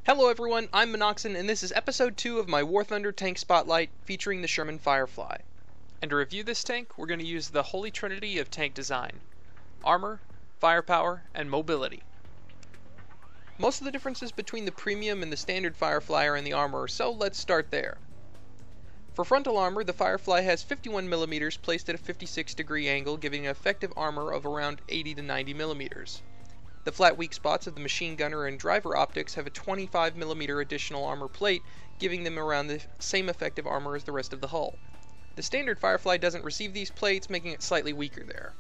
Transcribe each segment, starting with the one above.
Hello everyone, I'm Minoxen, and this is episode 2 of my War Thunder tank spotlight featuring the Sherman Firefly. And to review this tank, we're going to use the holy trinity of tank design: armor, firepower, and mobility. Most of the differences between the premium and the standard Firefly are in the armor, so let's start there. For frontal armor, the Firefly has 51mm placed at a 56-degree angle, giving an effective armor of around 80 to 90mm. The flat weak spots of the machine gunner and driver optics have a 25mm additional armor plate, giving them around the same effective armor as the rest of the hull. The standard Firefly doesn't receive these plates, making it slightly weaker there.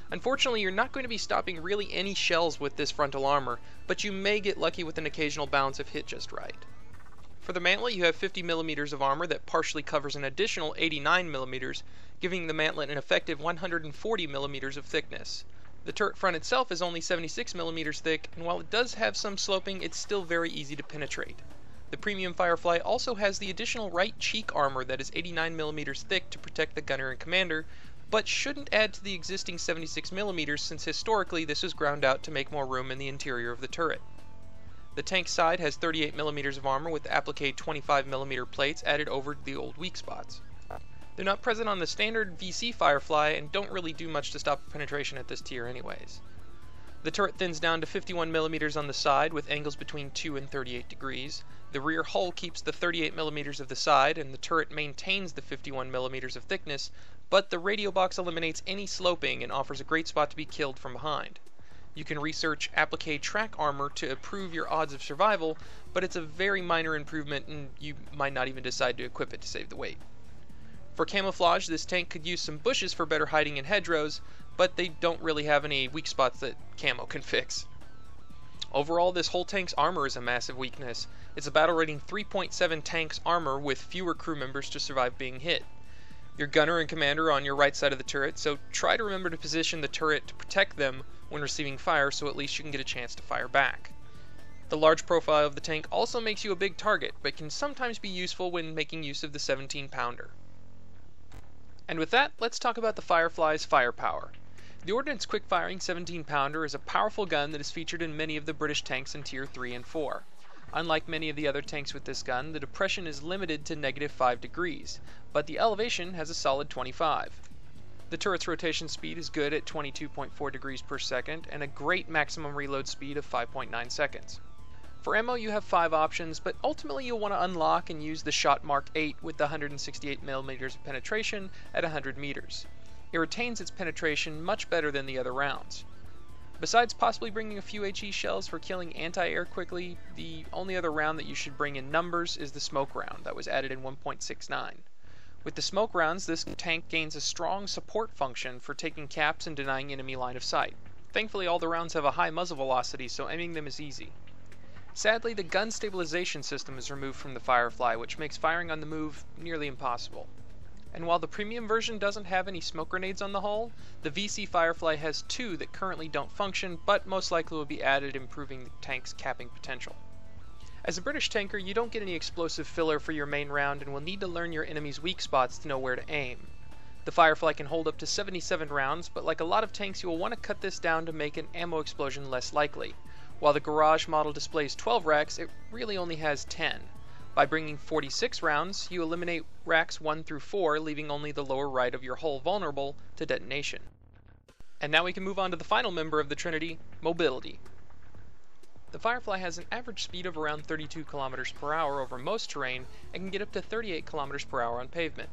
Unfortunately, you're not going to be stopping really any shells with this frontal armor, but you may get lucky with an occasional bounce if hit just right. For the mantlet, you have 50mm of armor that partially covers an additional 89mm, giving the mantlet an effective 140mm of thickness. The turret front itself is only 76mm thick, and while it does have some sloping, it's still very easy to penetrate. The premium Firefly also has the additional right cheek armor that is 89mm thick to protect the gunner and commander, but shouldn't add to the existing 76mm since historically this was ground out to make more room in the interior of the turret. The tank side has 38mm of armor with applique 25mm plates added over the old weak spots. They're not present on the standard VC Firefly and don't really do much to stop penetration at this tier anyways. The turret thins down to 51mm on the side with angles between 2 and 38 degrees. The rear hull keeps the 38mm of the side, and the turret maintains the 51mm of thickness, but the radio box eliminates any sloping and offers a great spot to be killed from behind. You can research applique track armor to improve your odds of survival, but it's a very minor improvement and you might not even decide to equip it to save the weight. For camouflage, this tank could use some bushes for better hiding in hedgerows, but they don't really have any weak spots that camo can fix. Overall, this whole tank's armor is a massive weakness. It's a battle rating 3.7 tank's armor with fewer crew members to survive being hit. Your gunner and commander are on your right side of the turret, so try to remember to position the turret to protect them when receiving fire so at least you can get a chance to fire back. The large profile of the tank also makes you a big target, but can sometimes be useful when making use of the 17-pounder. And with that, let's talk about the Firefly's firepower. The Ordnance quick-firing 17-pounder is a powerful gun that is featured in many of the British tanks in Tier 3 and 4. Unlike many of the other tanks with this gun, the depression is limited to -5 degrees, but the elevation has a solid 25. The turret's rotation speed is good at 22.4 degrees per second, and a great maximum reload speed of 5.9 seconds. For ammo, you have 5 options, but ultimately you'll want to unlock and use the Shot Mark 8 with the 168mm of penetration at 100 meters. It retains its penetration much better than the other rounds. Besides possibly bringing a few HE shells for killing anti-air quickly, the only other round that you should bring in numbers is the smoke round that was added in 1.69. With the smoke rounds, this tank gains a strong support function for taking caps and denying enemy line of sight. Thankfully, all the rounds have a high muzzle velocity, so aiming them is easy. Sadly, the gun stabilization system is removed from the Firefly, which makes firing on the move nearly impossible. And while the premium version doesn't have any smoke grenades on the hull, the VC Firefly has 2 that currently don't function, but most likely will be added, improving the tank's capping potential. As a British tanker, you don't get any explosive filler for your main round and will need to learn your enemy's weak spots to know where to aim. The Firefly can hold up to 77 rounds, but like a lot of tanks, you will want to cut this down to make an ammo explosion less likely. While the Garage model displays 12 racks, it really only has 10. By bringing 46 rounds, you eliminate racks 1 through 4, leaving only the lower right of your hull vulnerable to detonation. And now we can move on to the final member of the Trinity, mobility. The Firefly has an average speed of around 32 km per hour over most terrain and can get up to 38 km per hour on pavement.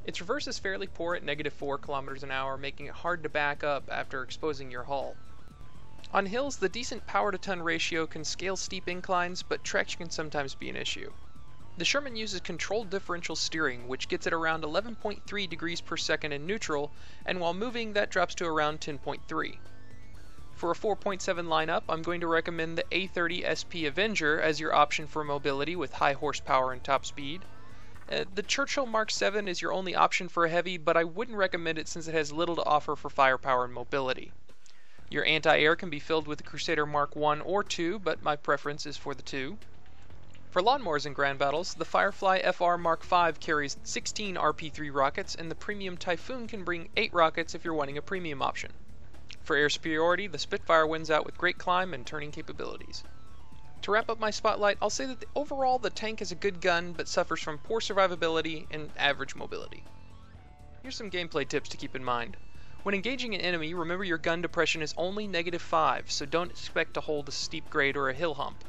Its reverse is fairly poor at -4 km an hour, making it hard to back up after exposing your hull. On hills, the decent power-to-ton ratio can scale steep inclines, but traction can sometimes be an issue. The Sherman uses controlled differential steering, which gets it around 11.3 degrees per second in neutral, and while moving that drops to around 10.3. For a 4.7 lineup, I'm going to recommend the A30 SP Avenger as your option for mobility with high horsepower and top speed. The Churchill Mark 7 is your only option for a heavy, but I wouldn't recommend it since it has little to offer for firepower and mobility. Your anti-air can be filled with the Crusader Mark 1 or 2, but my preference is for the 2. For lawnmowers and ground battles, the Firefly FR Mark 5 carries 16 RP3 rockets, and the Premium Typhoon can bring 8 rockets if you're wanting a premium option. For air superiority, the Spitfire wins out with great climb and turning capabilities. To wrap up my spotlight, I'll say that overall the tank is a good gun, but suffers from poor survivability and average mobility. Here's some gameplay tips to keep in mind. When engaging an enemy, remember your gun depression is only -5, so don't expect to hold a steep grade or a hill hump.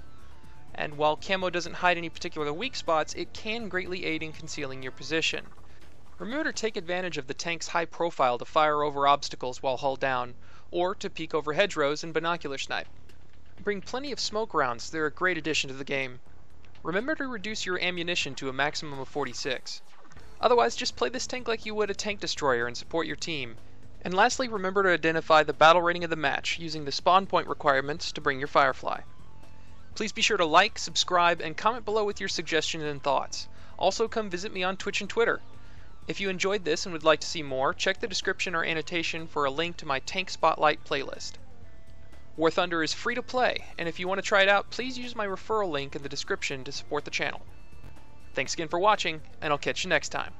And while camo doesn't hide any particular weak spots, it can greatly aid in concealing your position. Remember to take advantage of the tank's high profile to fire over obstacles while hull down, or to peek over hedgerows and binocular snipe. Bring plenty of smoke rounds, they're a great addition to the game. Remember to reduce your ammunition to a maximum of 46. Otherwise, just play this tank like you would a tank destroyer and support your team. And lastly, remember to identify the battle rating of the match using the spawn point requirements to bring your Firefly. Please be sure to like, subscribe, and comment below with your suggestions and thoughts. Also, come visit me on Twitch and Twitter. If you enjoyed this and would like to see more, check the description or annotation for a link to my Tank Spotlight playlist. War Thunder is free to play, and if you want to try it out, please use my referral link in the description to support the channel. Thanks again for watching, and I'll catch you next time.